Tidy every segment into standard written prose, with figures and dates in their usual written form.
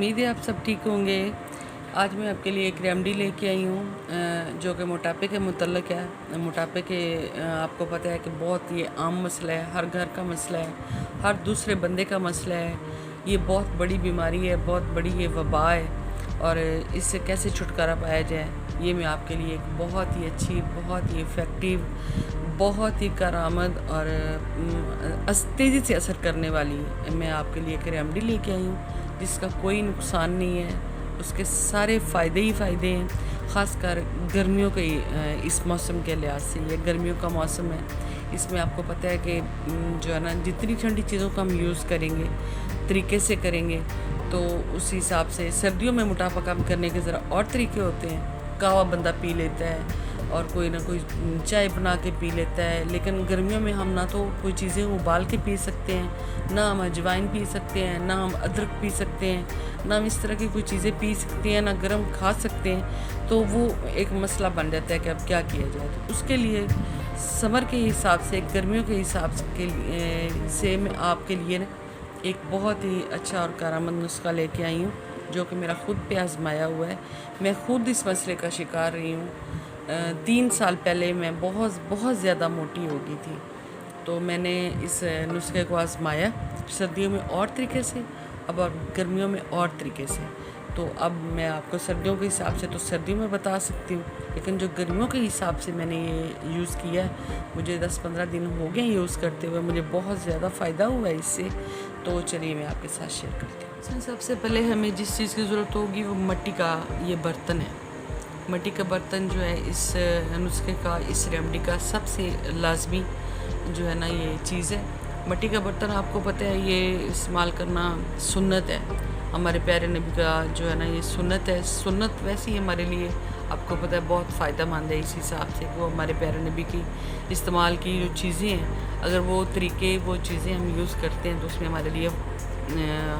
उम्मीद है आप सब ठीक होंगे। आज मैं आपके लिए एक रेमेडी लेके आई हूँ जो कि मोटापे के मुतल्लिक़ है। मोटापे के आपको पता है कि बहुत ये आम मसला है, हर घर का मसला है, हर दूसरे बंदे का मसला है। ये बहुत बड़ी बीमारी है, बहुत बड़ी ये वबा है और इससे कैसे छुटकारा पाया जाए, ये मैं आपके लिए एक बहुत ही अच्छी, बहुत ही इफ़ेक्टिव, बहुत ही कारामद और तेज़ी से असर करने वाली मैं आपके लिए एक रेमेडी लेके आई हूँ जिसका कोई नुकसान नहीं है। उसके सारे फ़ायदे ही फ़ायदे हैं, ख़ासकर गर्मियों के इस मौसम के लिहाज से। ये गर्मियों का मौसम है, इसमें आपको पता है कि जो है ना, जितनी ठंडी चीज़ों का हम यूज़ करेंगे, तरीके से करेंगे, तो उस हिसाब से सर्दियों में मोटापा कम करने के ज़रा और तरीके होते हैं। कहवा बंदा पी लेता है और कोई ना कोई चाय बना के पी लेता है, लेकिन गर्मियों में हम ना तो कोई चीज़ें उबाल के पी सकते हैं, ना हम अजवाइन पी सकते हैं, ना हम अदरक पी सकते हैं, ना हम इस तरह की कोई चीज़ें पी सकते हैं, ना गर्म खा सकते हैं। तो वो एक मसला बन जाता है कि अब क्या किया जाए। तो उसके लिए समर के हिसाब से, गर्मियों के हिसाब से मैं आपके लिए ना एक बहुत ही अच्छा और कारआमद नुस्खा लेके आई हूँ जो कि मेरा खुद पे आजमाया हुआ है। मैं खुद इस मसले का शिकार रही हूँ। 3 साल पहले मैं बहुत ज़्यादा मोटी हो गई थी, तो मैंने इस नुस्खे को आजमाया सर्दियों में और तरीके से, अब और गर्मियों में और तरीके से। तो अब मैं आपको सर्दियों के हिसाब से तो सर्दियों में बता सकती हूँ, लेकिन जो गर्मियों के हिसाब से मैंने ये यूज़ किया है, मुझे 10-15 दिन हो गए यूज़ करते हुए, मुझे बहुत ज़्यादा फ़ायदा हुआ है इससे। तो चलिए मैं आपके साथ शेयर करती हूँ। सबसे पहले हमें जिस चीज़ की ज़रूरत होगी वो मिट्टी का ये बर्तन है। मिट्टी का बर्तन जो है इस नुस्खे का, इस रेमेडी का सबसे लाजमी जो है ना ये चीज़ है। मिट्टी का बर्तन आपको पता है ये इस्तेमाल करना सुन्नत है, हमारे प्यारे नबी का जो है ना ये सुन्नत है। सुन्नत वैसे ही हमारे लिए आपको पता है बहुत फ़ायदा मंद है, इस हिसाब से वो हमारे प्यारे नबी की इस्तेमाल की जो चीज़ें हैं, अगर वो तरीके, वो चीज़ें हम यूज़ करते हैं तो उसमें हमारे लिए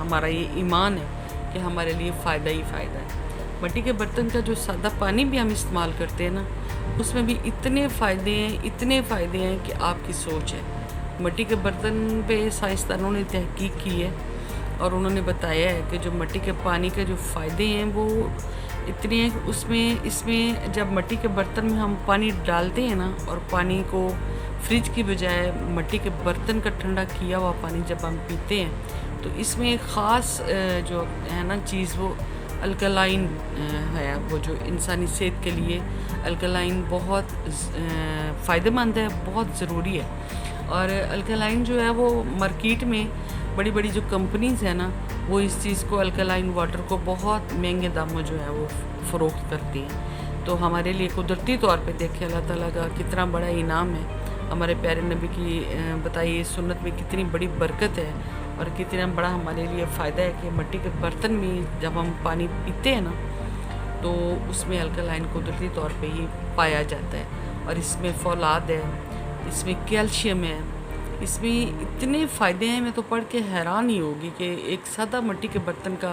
हमारा ये ईमान है कि हमारे लिए फ़ायदा ही फ़ायदा है। मिट्टी के बर्तन का जो सादा पानी भी हम इस्तेमाल करते हैं ना, उसमें भी इतने फ़ायदे हैं, इतने फ़ायदे हैं कि आपकी सोच है। मिट्टी के बर्तन पे साइंसदानों ने तहकीक की है और उन्होंने बताया है कि जो मिट्टी के पानी के जो फ़ायदे हैं वो इतने हैं कि इसमें जब मिट्टी के बर्तन में हम पानी डालते हैं ना, और पानी को फ्रिज की बजाय मिट्टी के बर्तन का ठंडा किया हुआ पानी जब हम पीते हैं, तो इसमें ख़ास जो है ना चीज़, वो अल्कलाइन है, वो जो इंसानी सेहत के लिए अल्कलाइन बहुत फ़ायदेमंद है, बहुत ज़रूरी है। और अल्कलाइन जो है वो मार्केट में बड़ी बड़ी जो कंपनीज़ है ना, वो इस चीज़ को, अल्कलाइन वाटर को बहुत महंगे दामों जो है वो फ़रोख्त करती हैं। तो हमारे लिए कुदरती तौर पे देखें अल्लाह ताला का कितना बड़ा इनाम है, हमारे प्यारे नबी की बताइए सुन्नत में कितनी बड़ी बरकत है और कितना बड़ा हमारे लिए फ़ायदा है कि मिट्टी के बर्तन में जब हम पानी पीते हैं ना, तो उसमें अल्कलाइन कुदरती तौर पे ही पाया जाता है। और इसमें फौलाद है, इसमें कैल्शियम है, इसमें इतने फ़ायदे हैं, मैं तो पढ़ के हैरान ही होगी कि एक सादा मिट्टी के बर्तन का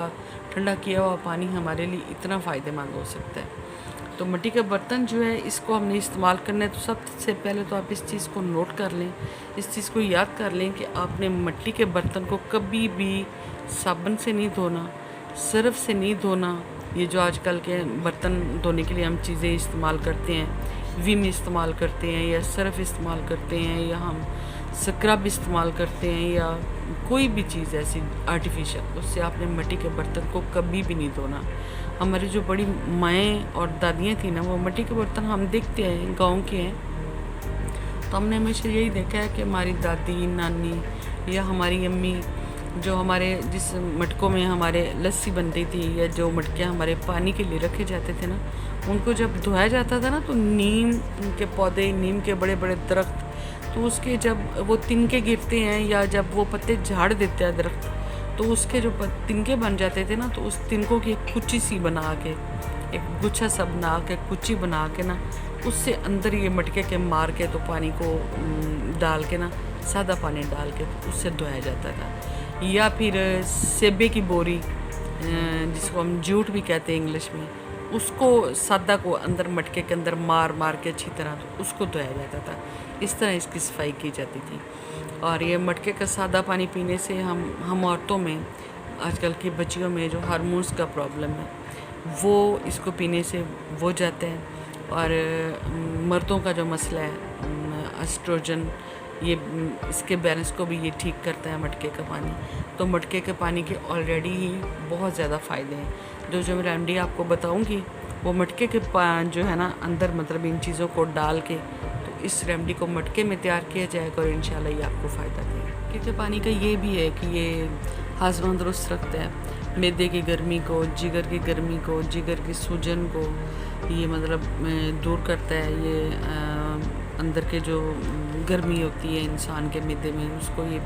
ठंडा किया हुआ पानी हमारे लिए इतना फ़ायदेमंद हो सकता है। तो मिट्टी का बर्तन जो है इसको हमने इस्तेमाल करना है, तो सबसे पहले तो आप इस चीज़ को नोट कर लें, इस चीज़ को याद कर लें कि आपने मिट्टी के बर्तन को कभी भी साबुन से नहीं धोना, सर्फ से नहीं धोना। ये जो आजकल के बर्तन धोने के लिए हम चीज़ें इस्तेमाल करते हैं, विम इस्तेमाल करते हैं या सर्फ इस्तेमाल करते हैं या हम स्क्रब इस्तेमाल करते हैं या कोई भी चीज़ ऐसी आर्टिफिशियल, उससे आपने मिट्टी के बर्तन को कभी भी नहीं धोना। हमारी जो बड़ी माएँ और दादियाँ थी ना, वो मिट्टी के बर्तन हम देखते हैं, गांव के हैं, तो हमने हमेशा यही देखा है कि हमारी दादी, नानी या हमारी अम्मी जो हमारे जिस मटकों में हमारे लस्सी बनती थी या जो मटके हमारे पानी के लिए रखे जाते थे ना, उनको जब धोया जाता था ना, तो नीम के पौधे, नीम के बड़े बड़े दरख्त, तो उसके जब वो तिनके गिरते हैं या जब वो पत्ते झाड़ देते हैं दरख्त, तो उसके जो तिनके बन जाते थे ना, तो उस तिनकों की एक कुच्ची सी बना के, एक गुच्छा सा बना के, कुच्ची बना के ना, उससे अंदर ये मटके के मार के तो पानी को डाल के ना, सादा पानी डाल के तो उससे धोया जाता था। या फिर सेबे की बोरी, जिसको हम जूट भी कहते हैं इंग्लिश में, उसको सादा को अंदर मटके के अंदर मार मार के अच्छी तरह तो उसको धोया जाता था। इस तरह इसकी सफाई की जाती थी। और ये मटके का सादा पानी पीने से हम औरतों में आजकल की बच्चियों में जो हार्मोन्स का प्रॉब्लम है वो इसको पीने से वो जाते हैं। और मर्दों का जो मसला है एस्ट्रोजन, ये इसके बैलेंस को भी ये ठीक करता है मटके का पानी। तो मटके के पानी के ऑलरेडी ही बहुत ज़्यादा फ़ायदे हैं। जो मैं रेमेडी आपको बताऊंगी वो मटके के जो है ना अंदर मतलब इन चीज़ों को डाल के, तो इस रेमेडी को मटके में तैयार किया जाएगा और इंशाल्लाह ये आपको फ़ायदा देगा। मटके के पानी का ये भी है कि ये हाजमा दुरुस्त रखता है, मैदे की गर्मी को, जिगर की गर्मी को, जिगर की सूजन को ये मतलब दूर करता है। ये अंदर के जो गर्मी होती है इंसान के मैदे में उसको ये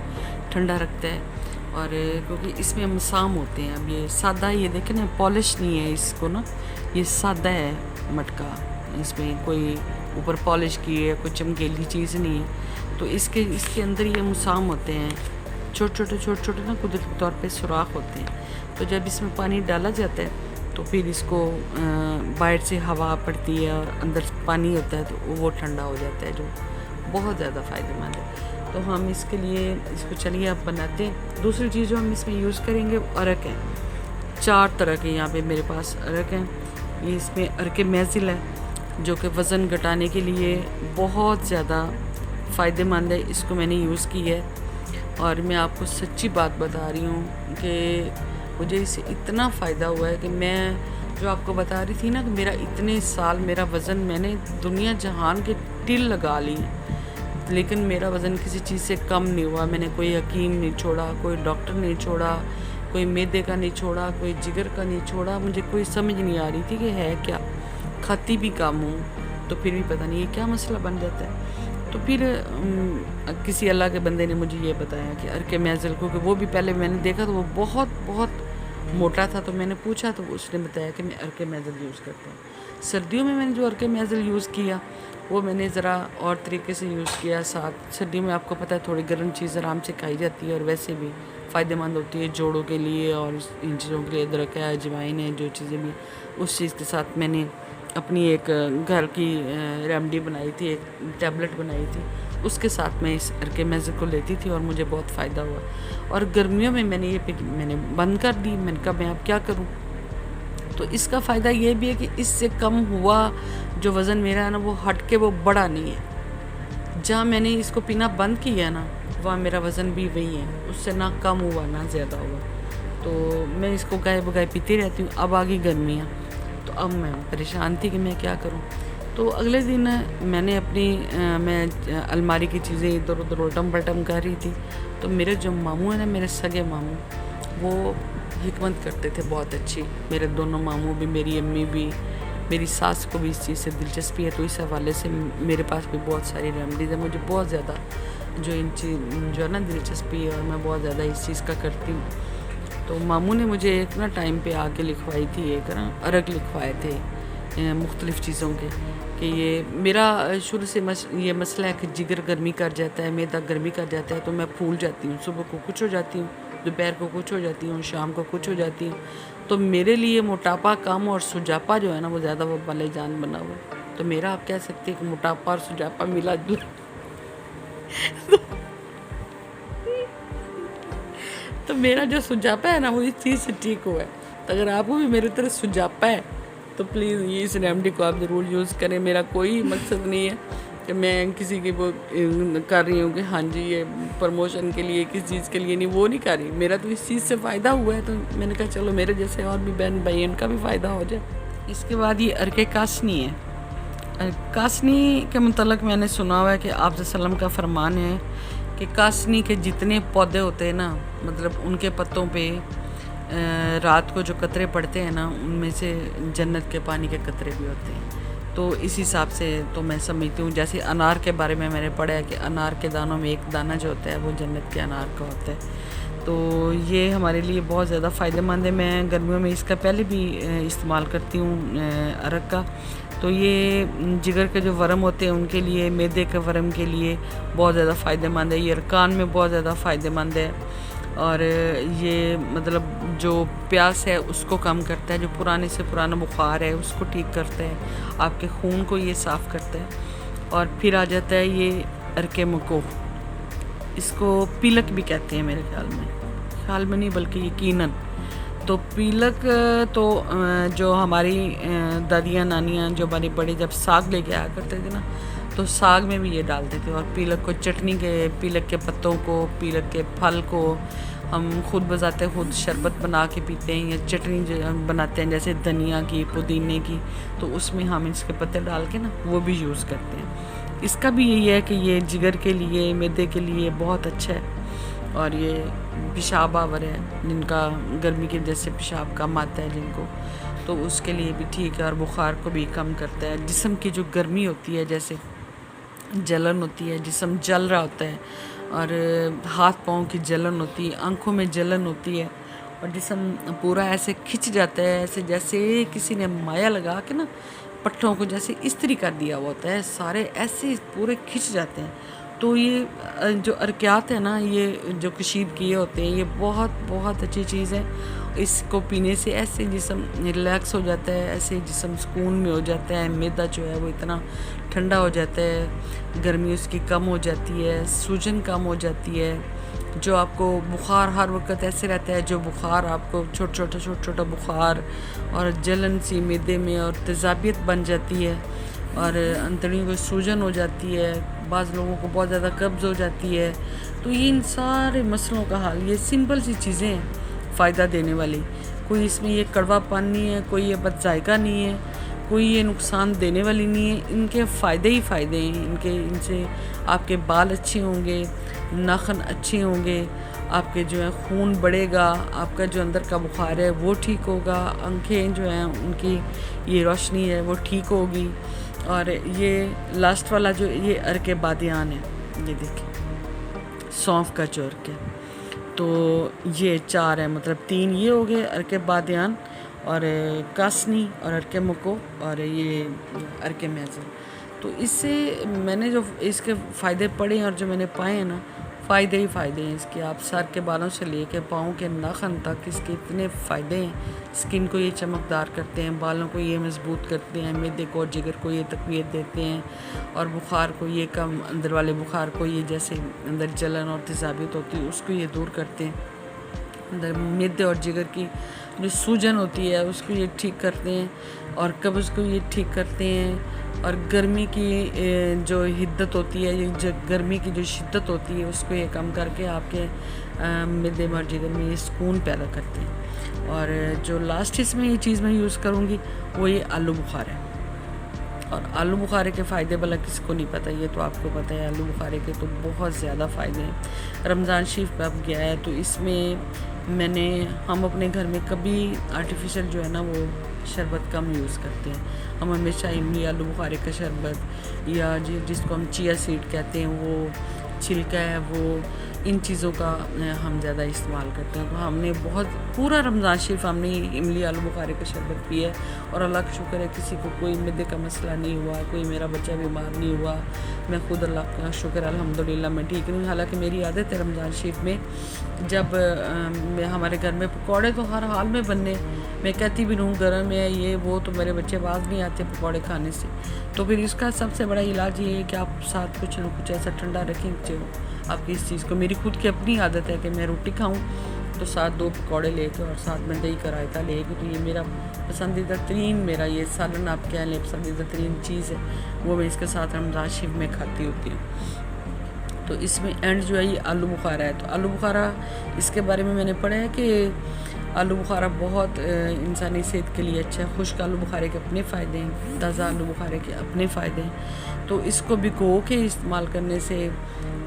ठंडा रखता है। और क्योंकि इसमें मसाम होते हैं, अब ये सादा, ये देखें ना पॉलिश नहीं है इसको ना, ये सादा है मटका, इसमें कोई ऊपर पॉलिश की है, कोई चमकीली चीज़ नहीं है। तो इसके अंदर ये मसाम होते हैं, छोटे छोटे ना कुदरती तौर पे सुराख होते हैं। तो जब इसमें पानी डाला जाता है तो फिर इसको बाहर से हवा पड़ती है और अंदर पानी होता है तो वो ठंडा हो जाता है, जो बहुत ज़्यादा फ़ायदेमंद है। तो हम इसके लिए इसको चलिए अब बनाते हैं। दूसरी चीज़ जो हम इसमें यूज़ करेंगे वो अरक है। 4 तरह के यहाँ पे मेरे पास अरक हैं। ये इसमें अरके महज़िल है जो कि वज़न घटाने के लिए बहुत ज़्यादा फ़ायदेमंद है। इसको मैंने यूज़ की है और मैं आपको सच्ची बात बता रही हूँ कि मुझे इससे इतना फ़ायदा हुआ है कि मैं जो आपको बता रही थी ना कि मेरा इतने साल मेरा वज़न, मैंने दुनिया जहान के टिल लगा ली लेकिन मेरा वज़न किसी चीज़ से कम नहीं हुआ। मैंने कोई हकीम नहीं छोड़ा, कोई डॉक्टर नहीं छोड़ा, कोई मैदे का नहीं छोड़ा, कोई जिगर का नहीं छोड़ा। मुझे कोई समझ नहीं आ रही थी कि है क्या, खाती भी कम हूँ तो फिर भी पता नहीं ये क्या मसला बन जाता है। तो फिर किसी अल्लाह के बंदे ने मुझे ये बताया कि अरके महज़िल को, कि वो भी पहले मैंने देखा तो वो बहुत मोटा था, तो मैंने पूछा तो उसने बताया कि मैं अरके महज़िल यूज़ करता हूँ। सर्दियों में मैंने जो अरके महज़िल यूज़ किया वो मैंने ज़रा और तरीके से यूज़ किया। साथ सर्दियों में आपको पता है थोड़ी गर्म चीज़ आराम से खाई जाती है और वैसे भी फ़ायदेमंद होती है जोड़ों के लिए और इन चीज़ों के लिए। अदरक है, अजवाइन है, जो चीज़ें भी, उस चीज़ के साथ मैंने अपनी एक घर की रेमेडी बनाई थी, एक टैबलेट बनाई थी, उसके साथ मैं इस अरके महज़िल को लेती थी और मुझे बहुत फ़ायदा हुआ। और गर्मियों में मैंने बंद कर दी। मैंने कहा मैं अब क्या करूं। तो इसका फ़ायदा ये भी है कि इससे कम हुआ जो वज़न मेरा है ना, वो हट के वो बढ़ा नहीं है। जहाँ मैंने इसको पीना बंद किया ना वहाँ मेरा वज़न भी वही है, उससे ना कम हुआ ना ज़्यादा हुआ। तो मैं इसको गाय बगाए पीती रहती हूँ। अब आ गई गर्मियाँ तो अब मैं परेशान थी कि मैं क्या करूँ। तो अगले दिन मैंने अपनी मैं अलमारी की चीज़ें इधर उधर उल्टम पलटम कर रही थी। तो मेरे जो मामू हैं ना, मेरे सगे मामू, वो हिकमत करते थे बहुत अच्छी। मेरे दोनों मामू भी, मेरी अम्मी भी, मेरी सास को भी इस चीज़ से दिलचस्पी है। तो इस हवाले से मेरे पास भी बहुत सारी रेमेडीज़ हैं। मुझे बहुत ज़्यादा जो है ना दिलचस्पी है और मैं बहुत ज़्यादा इस चीज़ का करती हूँ। तो मामू ने मुझे एक ना टाइम पे आके लिखवाई थी, एक ना अरग लिखवाए थे मुख्तलिफ़ चीज़ों के, कि ये मेरा शुरू से ये मसला है कि जिगर गर्मी कर जाता है, मैदा गर्मी कर जाता है, तो मैं फूल जाती हूँ। सुबह को कुछ हो जाती हूँ, दोपहर को कुछ हो जाती हूँ, शाम को कुछ हो जाती हूँ। तो मेरे लिए मोटापा कम और सुजापा जो है ना वो ज़्यादा वो वाले जान बना हुआ। तो मेरा आप कह सकते हैं कि मोटापा और सुजापा मिला जुला तो मेरा जो सुजापा है ना वो इस चीज़ से ठीक हुआ है। तो अगर आपको भी मेरी तरह सुजापा है तो प्लीज़ ये इस रेमेडी को आप ज़रूर यूज़ करें। मेरा कोई मकसद नहीं है कि मैं किसी की वो कर रही हूँ कि हाँ जी ये प्रमोशन के लिए, किस चीज़ के लिए नहीं, वो नहीं कर रही। मेरा तो इस चीज़ से फ़ायदा हुआ है तो मैंने कहा चलो मेरे जैसे और भी बहन भाई उनका भी फ़ायदा हो जाए। इसके बाद ये अरके कासनी है। कासनी के मुतल्लिक़ मैंने सुना हुआ है कि आप सल्लम का फरमान है कि कासनी के जितने पौधे होते हैं ना, मतलब उनके पत्तों पे रात को जो कतरे पड़ते हैं ना, उनमें से जन्नत के पानी के कतरे भी होते हैं। तो इस हिसाब से तो मैं समझती हूँ। जैसे अनार के बारे में मैंने पढ़ा है कि अनार के दानों में एक दाना जो होता है वो जन्नत के अनार का होता है। तो ये हमारे लिए बहुत ज़्यादा फ़ायदेमंद है। मैं गर्मियों में इसका पहले भी इस्तेमाल करती हूँ अरक का। तो ये जिगर के जो वर्म होते हैं उनके लिए, मैदे के वर्म के लिए बहुत ज़्यादा फ़ायदेमंद है। ये अरकान में बहुत ज़्यादा फ़ायदेमंद है और ये मतलब जो प्यास है उसको कम करता है, जो पुराने से पुराना बुखार है उसको ठीक करता है, आपके खून को ये साफ़ करता है। और फिर आ जाता है ये अरके मको, इसको पिलक भी कहते हैं मेरे ख्याल में, ख्याल में नहीं बल्कि यकीनन। तो पीलक तो जो हमारी दादियाँ नानियाँ जो हमारी बड़ी जब साग लेके आया करते थे ना, तो साग में भी ये डालते थे। और पीलक को चटनी के, पीलक के पत्तों को, पीलक के फल को हम खुद बजाते खुद शरबत बना के पीते हैं, या चटनी बनाते हैं जैसे धनिया की, पुदीने की, तो उसमें हम इसके पत्ते डाल के ना वो भी यूज़ करते हैं। इसका भी यही है कि ये जिगर के लिए, मैदे के लिए बहुत अच्छा है। और ये पेशाब आवर है, जिनका गर्मी की वजह से पेशाब कम आता है जिनको, तो उसके लिए भी ठीक है। और बुखार को भी कम करता है। जिस्म की जो गर्मी होती है, जैसे जलन होती है, जिस्म जल रहा होता है, और हाथ पाँव की जलन होती है, आँखों में जलन होती है, और जिस्म पूरा ऐसे खिंच जाता है, ऐसे जैसे किसी ने माया लगा के ना पट्टों को जैसे इस्त्री कर दिया हुआ होता है, सारे ऐसे पूरे खिंच जाते हैं। तो ये जो अरकियात है ना, ये जो कशीदगी होते हैं, ये बहुत बहुत अच्छी चीज़ है। इसको पीने से ऐसे जिस्म रिलैक्स हो जाता है, ऐसे जिस्म सुकून में हो जाता है। मैदा जो है वो इतना ठंडा हो जाता है, गर्मी उसकी कम हो जाती है, सूजन कम हो जाती है। जो आपको बुखार हर वक्त ऐसे रहता है, जो बुखार आपको छोटा छोटा बुखार और जलन सी मैदे में और तेज़ाबियत बन जाती है, और अंतड़ियों को सूजन हो जाती है, बाज़ लोगों को बहुत ज़्यादा कब्ज़ हो जाती है। तो ये इन सारे मसलों का हाल, ये सिंपल सी चीज़ें हैं फ़ायदा देने वाली। कोई इसमें ये कड़वापन नहीं है, कोई ये बदजायका नहीं है, कोई ये नुकसान देने वाली नहीं है। इनके फ़ायदे ही फ़ायदे हैं। इनसे आपके बाल अच्छे होंगे, नाखून अच्छे होंगे, आपके जो है खून बढ़ेगा, आपका जो अंदर का बुखार है वो ठीक होगा, आँखें जो हैं उनकी ये रोशनी है वो ठीक होगी। और ये लास्ट वाला जो ये अर्के बादियान है, ये देखिए सौंफ का जो अर्क है, तो ये 4 है, मतलब 3 ये हो गए अर्के बादियान, और कासनी, और अर्के मको, और ये अर्के महज़र। तो इससे मैंने जो इसके फ़ायदे पढ़े और जो मैंने पाए हैं ना, फ़ायदे ही फ़ायदे हैं इसके। आप सर के बालों से लेके पाँव के नाखून तक इसके इतने फ़ायदे हैं। स्किन को ये चमकदार करते हैं, बालों को ये मजबूत करते हैं, मैदे को और जिगर को ये तक़वियत देते हैं, और बुखार को ये कम, अंदर वाले बुखार को ये जैसे अंदर जलन और तेज़ाबियत होती है उसको ये दूर करते हैं। अंदर मैदे और जिगर की जो सूजन होती है उसको ये ठीक करते हैं, और कब्ज़ को ये ठीक करते हैं। और गर्मी की जो हिद्दत होती है, ये जो गर्मी की जो शिद्दत होती है उसको ये कम करके आपके मैदे और जिगर में ये सुकून पैदा करते हैं। और जो लास्ट इसमें ये चीज़ मैं यूज़ करूँगी वो ये आलू बुखारा है। और आलू बुखारे के फ़ायदे भला किसको नहीं पता, ये तो आपको पता है। आलू बुखारे के तो बहुत ज़्यादा फ़ायदे हैं। रमज़ान शरीफ पे अब गया है तो इसमें हम अपने घर में कभी आर्टिफिशियल जो है ना वो शरबत कम यूज़ करते हैं। हम हमेशा इमली आलू बुखारे का शरबत, या जिसको हम चिया सीड कहते हैं, वो छिलका है, वो इन चीज़ों का हम ज़्यादा इस्तेमाल करते हैं। तो हमने बहुत पूरा रमज़ान शरीफ हमने इमली आलू बुखारे का शरबत पिया है, और अल्लाह का शुक्र है किसी को कोई मैदे का मसला नहीं हुआ, कोई मेरा बच्चा बीमार नहीं हुआ। मैं खुद अल्लाह का शुक्र अल्हम्दुलिल्लाह मैं ठीक नहीं। हालांकि मेरी आदत है रमज़ान शरीफ में जब हमारे घर में पकौड़े तो हर हाल में बनने, मैं कहती भी रहूँ गर्म है ये वो, तो मेरे बच्चे बाज नहीं आते पकौड़े खाने से। तो फिर इसका सबसे बड़ा इलाज ये है कि आप साथ कुछ ना कुछ ऐसा ठंडा रखें जो आपकी इस चीज़ को। मेरी खुद की अपनी आदत है कि मैं रोटी खाऊं तो साथ 2 पकौड़े लेके और साथ में दही का रायता लेके, तो ये मेरा पसंदीदा तरीन, मेरा ये सालन आप कह लें, पसंदीदा तरीन चीज़ है, वो मैं इसके साथ रमज़ान शरीफ में खाती होती हूँ। तो इसमें एंड जो है ये आलू बुखारा है। तो आलू बुखारा इसके बारे में मैंने पढ़ा है कि आलू बुखारा बहुत इंसानी सेहत के लिए अच्छा है। खुश्क आलू बुखारे के अपने फ़ायदे हैं, ताज़ा आलू बुखारे के अपने फ़ायदे हैं। तो इसको भिगो के इस्तेमाल करने से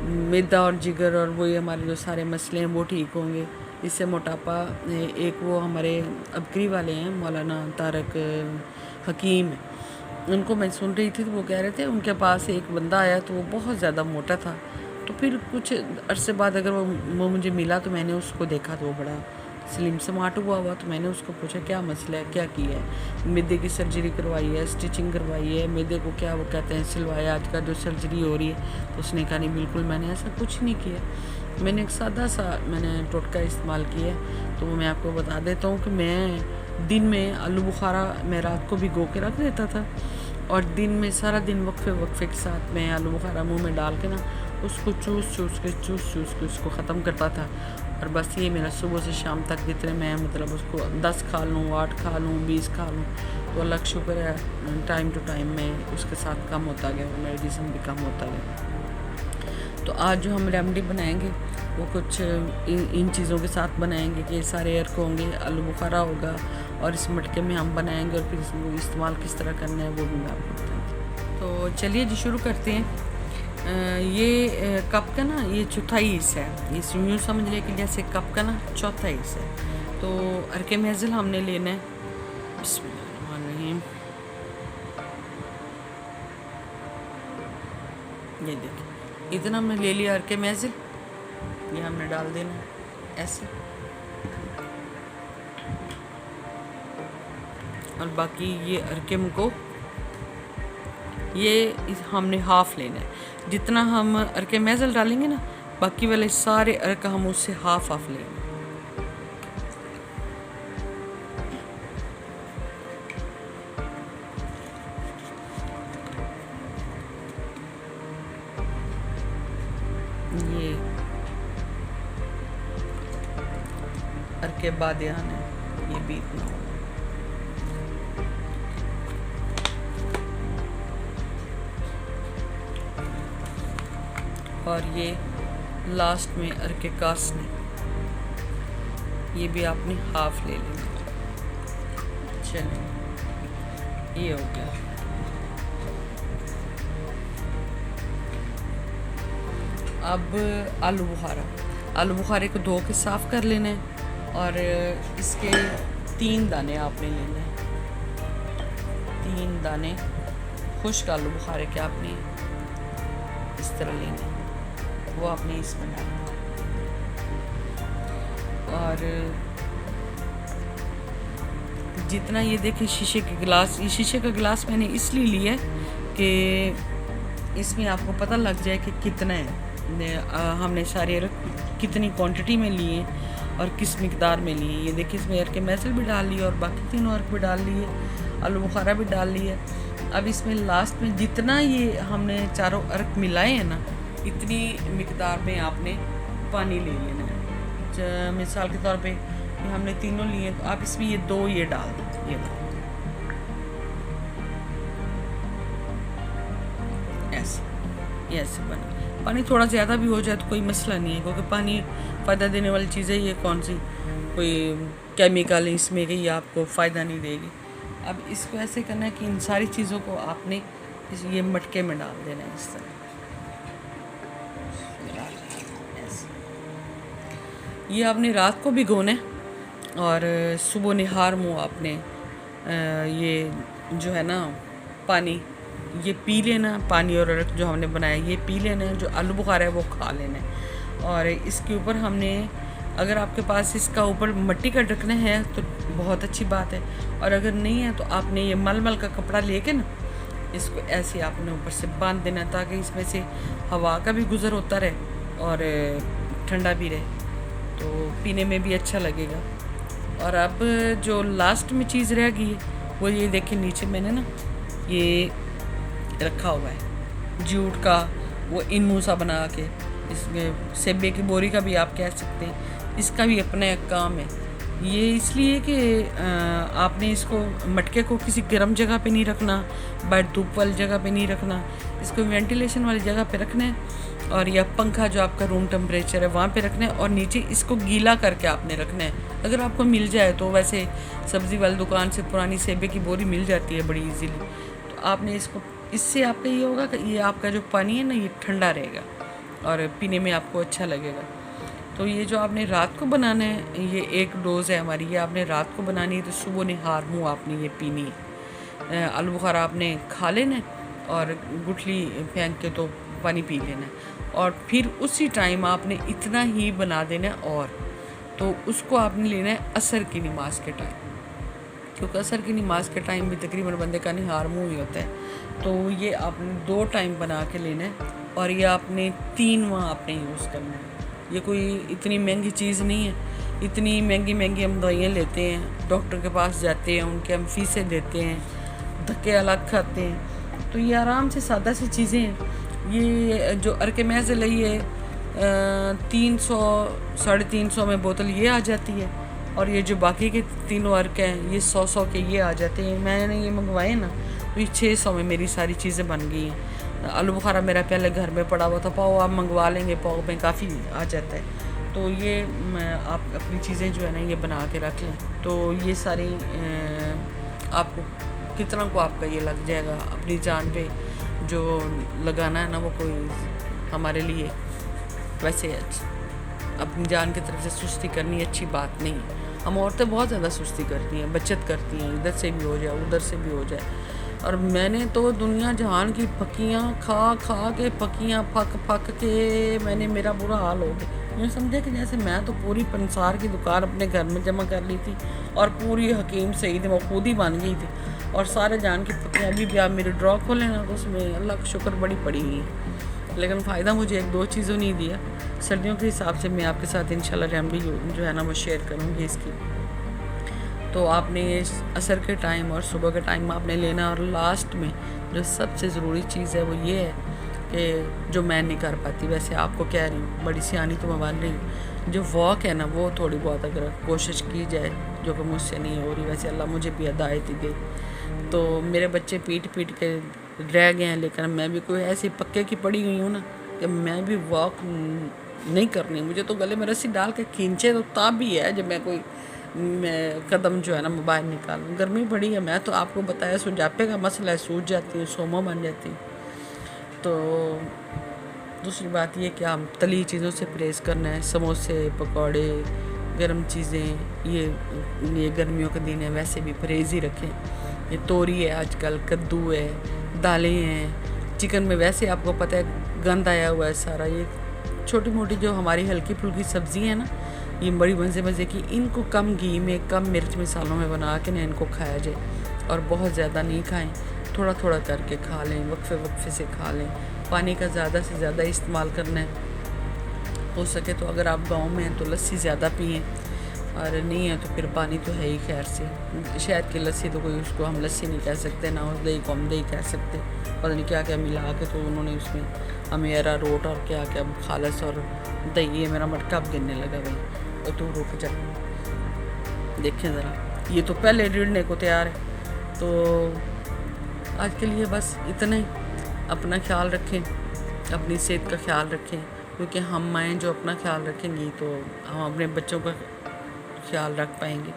मैदा और जिगर और वो हमारे जो सारे मसले हैं वो ठीक होंगे। इससे मोटापा, एक वो हमारे अबकरी वाले हैं मौलाना तारक हकीम, उनको मैं सुन रही थी तो वो कह रहे थे उनके पास एक बंदा आया तो वो बहुत ज़्यादा मोटा था। तो फिर कुछ अरसे बाद अगर वो मुझे मिला तो मैंने उसको देखा तो वो बड़ा स्लिम स्मार्ट हुआ। तो मैंने उसको पूछा क्या मसला है, क्या किया है। मैदे की सर्जरी करवाई है, स्टिचिंग करवाई है, मैदे को क्या वो कहते हैं सिलवाया, आज का जो सर्जरी हो रही है। तो उसने कहा नहीं बिल्कुल मैंने ऐसा कुछ नहीं किया, मैंने एक सादा सा टोटका इस्तेमाल किया है। तो वो मैं आपको बता देता हूँ कि मैं दिन में आलू बुखारा मैं रात को भिगो के रख देता था, और दिन में सारा दिन वक्फे के साथ मैं आलू बुखारा मुँह में डाल के ना उसको चूस के उसको ख़त्म करता था। और बस ये मेरा सुबह से शाम तक जितने मैं मतलब उसको 10 खा लूँ, 8 खा लूँ, 20 खा लूँ, तो अल्लाह का शुक्र है टाइम टू टाइम में उसके साथ कम होता गया, वो मेरा जिस्म भी कम होता गया। तो आज जो हम रेमडी बनाएंगे वो कुछ इन चीज़ों के साथ बनाएंगे कि सारे अर्क होंगे, आलू बुखारा होगा और इस मटके में हम बनाएंगे, और फिर इसको इस्तेमाल किस तरह करना है वो भी मैं आपको बताऊँगी। तो चलिए जी शुरू करते हैं। ये कप का ना ये चौथाई हिस्सा है, ये यूँ समझ लें कि जैसे कप का ना चौथा हिस्सा है। तो अर्के महज़िल हमने लेना है। बिस्मिल्लाहिर्रहमानिर्रहीम। ये देखिए इतना हमने ले लिया अर्के महज़िल, ये हमने डाल देना है ऐसे, और बाकी ये अर्के को ये हमने हाफ़ लेना है। जितना हम अर्के महज़िल डालेंगे ना, बाकी वाले सारे अर्क हम उससे हाफ़ लेंगे। ये अर्के बादियान है, ये भी इतना होगा। और ये लास्ट में अर्के कासने, ये भी आपने हाफ ले लेना। चलिए ये हो गया। अब आलू बुखारे को धो के साफ़ कर लेना है, और इसके 3 दाने आपने लेने हैं। 3 दाने खुश्क आलू बुखारे के आपने इस तरह लेने हैं, वो आपने इसमें डालना। और जितना ये देखें शीशे के गिलास, ये शीशे का गिलास मैंने इसलिए लिया है कि इसमें आपको पता लग जाए कि कितना है, हमने सारे कितनी क्वांटिटी में लिए और किस मिकदार में लिए। ये देखिए इसमें अर्क महज़िल भी डाल लिए और बाकी तीनों अर्क भी डाल लिए, आलू बुखारा भी डाल लिए। अब इसमें लास्ट में जितना ये हमने चारों अर्क मिलाए हैं ना, इतनी मिकदार में आपने पानी ले लेना है। मिसाल के तौर पे हमने तीनों लिए, तो आप इसमें ये 2 ये डाल दें, ये ऐसे बना। पानी थोड़ा ज़्यादा भी हो जाए तो कोई मसला नहीं है, क्योंकि पानी फ़ायदा देने वाली चीज़ है। ये कौन सी कोई केमिकल इसमें कि ये आपको फ़ायदा नहीं देगी। अब इसको ऐसे करना है कि इन सारी चीज़ों को आपने ये मटके में डाल देना है इस तरह। ये आपने रात को भिगोना है, और सुबह निहार मुँह आपने ये जो है ना पानी ये पी लेना। पानी और अर्क जो हमने बनाया ये पी लेना है, जो आलू बुखारा है वो खा लेना है। और इसके ऊपर हमने, अगर आपके पास इसका ऊपर मिट्टी का ढकना है तो बहुत अच्छी बात है, और अगर नहीं है तो आपने ये मलमल का कपड़ा लेके ना इसको ऐसे आपने ऊपर से बांध देना, ताकि इसमें से हवा का भी गुज़र होता रहे और ठंडा भी रहे, तो पीने में भी अच्छा लगेगा। और अब जो लास्ट में चीज़ रह गई है वो ये देखिए, नीचे मैंने ना ये रखा हुआ है जूट का वो इनमू सा बना के, इसमें सेबे की बोरी का भी आप कह सकते हैं, इसका भी अपना एक काम है। ये इसलिए कि आपने इसको मटके को किसी गर्म जगह पे नहीं रखना, बाहर धूप वाली जगह पे नहीं रखना, इसको वेंटिलेशन वाली जगह पे रखना है, और या पंखा जो आपका रूम टेम्परेचर है वहाँ पे रखना है, और नीचे इसको गीला करके आपने रखना है। अगर आपको मिल जाए तो, वैसे सब्ज़ी वाली दुकान से पुरानी सेबे की बोरी मिल जाती है बड़ी ईजीली, तो आपने इसको, इससे आपका ये होगा कि ये आपका जो पानी है ना ये ठंडा रहेगा और पीने में आपको अच्छा लगेगा। तो ये जो आपने रात को बनाना है, ये एक डोज़ है हमारी, ये आपने रात को बनानी है, तो सुबह निहार मुँह आपने ये पीनी है। आलू बुखारा आपने खा लेना है और गुठली फेंक के तो पानी पी लेना है, और फिर उसी टाइम आपने इतना ही बना देना है। और तो उसको आपने लेना है असर की नमाज के टाइम, क्योंकि असर की नमाज के टाइम भी तकरीबन बंदे का निहार मुँह ही होता है। तो ये आपने 2 टाइम बना के लेना है, और ये आपने 3 माह आपने यूज़ करना है। ये कोई इतनी महंगी चीज़ नहीं है, इतनी महंगी हम दवाइयाँ लेते हैं, डॉक्टर के पास जाते हैं, उनके हम फीसें देते हैं, धक्के अलग खाते हैं। तो ये आराम से सादा सी चीज़ें हैं, ये जो अर्के महज़िल है ये 300 350 में बोतल ये आ जाती है, और ये जो बाकी के तीनों अर्क हैं ये 100 के ये आ जाते हैं। मैंने ये मंगवाए ना तो ये 600 में मेरी सारी चीज़ें बन गई हैं। आलू बुखारा मेरा पहले घर में पड़ा हुआ था, पाव आप मंगवा लेंगे, पाव में काफ़ी आ जाता है। तो ये आप अपनी चीज़ें जो है ना ये बना के रख लें, तो ये सारी आपको कितना को आपका ये लग जाएगा अपनी जान पे जो लगाना है ना, वो कोई हमारे लिए वैसे अपनी जान की तरफ से सुस्ती करनी अच्छी बात नहीं है। हम औरतें बहुत ज़्यादा सुस्ती करती हैं, बचत करती हैं, इधर से भी हो जाए उधर से भी हो जाए। और मैंने तो दुनिया जहान की पक्कियाँ खा खा के, पक्कियाँ पक के मैंने मेरा बुरा हाल हो गया। यूँ समझे कि जैसे मैं तो पूरी पंसार की दुकान अपने घर में जमा कर ली थी और पूरी हकीम सईद वो खुद ही बन गई थी, और सारे जान की पक्कियाँ भी आप मेरे ड्रॉ खोलें ना तो उसमें अल्लाह का शुक्र बड़ी पड़ी हुई है। लेकिन फ़ायदा मुझे 1-2 चीज़ों ने दिया। सर्दियों के हिसाब से मैं आपके साथ इंशाल्लाह रेमेडी जो है ना वो शेयर करूँगी इसकी। तो आपने असर के टाइम और सुबह के टाइम आपने लेना, और लास्ट में जो सबसे ज़रूरी चीज़ है वो ये है कि जो मैं नहीं कर पाती, वैसे आपको कह रही हूँ, बड़ी सियानी तो मैं बन रही हूँ, जो वॉक है ना वो थोड़ी बहुत अगर कोशिश की जाए, जो कि मुझसे नहीं हो रही, वैसे अल्लाह मुझे भी हिदायत ही दे। तो मेरे बच्चे पीट के रह गए हैं, लेकिन मैं भी कोई ऐसी पक्के की पड़ी हुई हूँ ना कि मैं भी वॉक नहीं करनी। मुझे तो गले में रस्सी डाल के खींचे तो तब भी है जब मैं कोई कदम जो है ना मोबाइल निकालूँ। गर्मी बड़ी है, मैं तो आपको बताया सुजापे का मसला है, सूज जाती हूँ, सोमा बन जाती हूँ। तो दूसरी बात ये कि हम तली चीज़ों से परहेज़ करना है, समोसे पकौड़े गर्म चीज़ें, ये गर्मियों के दिन है वैसे भी परहेज़ ही रखें। ये तोरी है आजकल, कद्दू है, दालें हैं, चिकन में वैसे आपको पता है गंद आया हुआ है सारा। ये छोटी मोटी जो हमारी हल्की फुल्की सब्ज़ी है ना, ये बड़ी मज़े की, इनको कम घी में कम मिर्च मसालों में बना के ना इनको खाया जाए, और बहुत ज़्यादा नहीं खाएं, थोड़ा थोड़ा करके खा लें, वक्फे से खा लें। पानी का ज़्यादा से ज़्यादा इस्तेमाल करना है, हो सके तो अगर आप गांव में हैं तो लस्सी ज़्यादा पिएं, और नहीं है तो फिर पानी तो है ही। खैर से शहद की लस्सी तो कोई उसको हम लस्सी नहीं कह सकते, ना उस दही को हम दही कह सकते, पता नहीं क्या क्या मिला के तो उन्होंने उसमें हमें अरारोट और क्या क्या खालस और दही। ये मेरा मटका अब गिरने लगा भाई, तो रुक जा, देखें ज़रा, ये तो पहले रिड़ने को तैयार है। तो आज के लिए बस इतना ही। अपना ख्याल रखें, अपनी सेहत का ख्याल रखें, क्योंकि हम माएँ जो अपना ख्याल रखेंगी तो हम अपने बच्चों का ख्याल रख पाएंगे।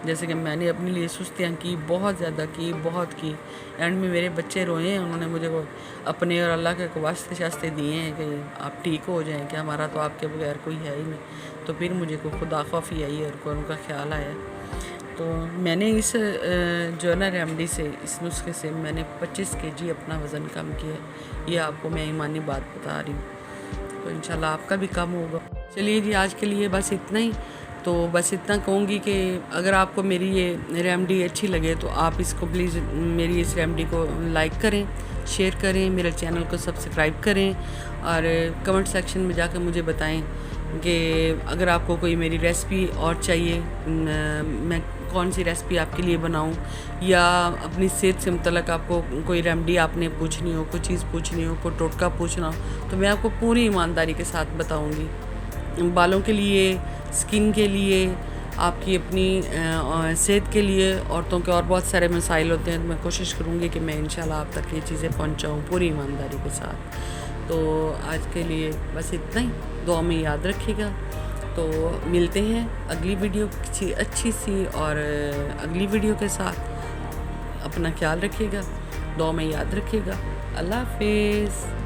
जैसे कि मैंने अपने लिए सुस्तियाँ की, बहुत ज़्यादा की, बहुत की, एंड में मेरे बच्चे रोए हैं, उन्होंने मुझे वो अपने और अल्लाह के वास्ते शास्ते दिए हैं कि आप ठीक हो जाएं, कि हमारा तो आपके बगैर कोई है ही नहीं। तो फिर मुझे कोई खुदा खौफी आई और कोई उनका ख्याल आया। तो मैंने इस जो है ना रेमेडी से, इस नुस्खे से मैंने 25 kg अपना वज़न कम किया। ये आपको मैं ईमानी बात बता रही हूँ, तो इंशाल्लाह आपका भी कम होगा। चलिए जी, आज के लिए बस इतना ही। तो बस इतना कहूँगी कि अगर आपको मेरी ये रेमेडी अच्छी लगे तो आप इसको प्लीज़ मेरी इस रेमेडी को लाइक करें, शेयर करें, मेरे चैनल को सब्सक्राइब करें, और कमेंट सेक्शन में जाकर मुझे बताएं कि अगर आपको कोई मेरी रेसिपी और चाहिए, मैं कौन सी रेसिपी आपके लिए बनाऊं, या अपनी सेहत से मुतल्लिक़ आपको कोई रेमेडी आपने पूछनी हो, कोई चीज़ पूछनी हो, कोई टोटका पूछना हो, तो मैं आपको पूरी ईमानदारी के साथ बताऊंगी। बालों के लिए, स्किन के लिए, आपकी अपनी सेहत के लिए, औरतों के और बहुत सारे मसाइल होते हैं, तो मैं कोशिश करूँगी कि मैं इंशाल्लाह आप तक ये चीज़ें पहुँचाऊँ पूरी ईमानदारी के साथ। तो आज के लिए बस इतना ही, दुआ में याद रखिएगा। तो मिलते हैं अगली वीडियो किसी अच्छी सी और अगली वीडियो के साथ। अपना ख्याल रखिएगा, दुआ में याद रखिएगा। अल्लाह हाफिज़।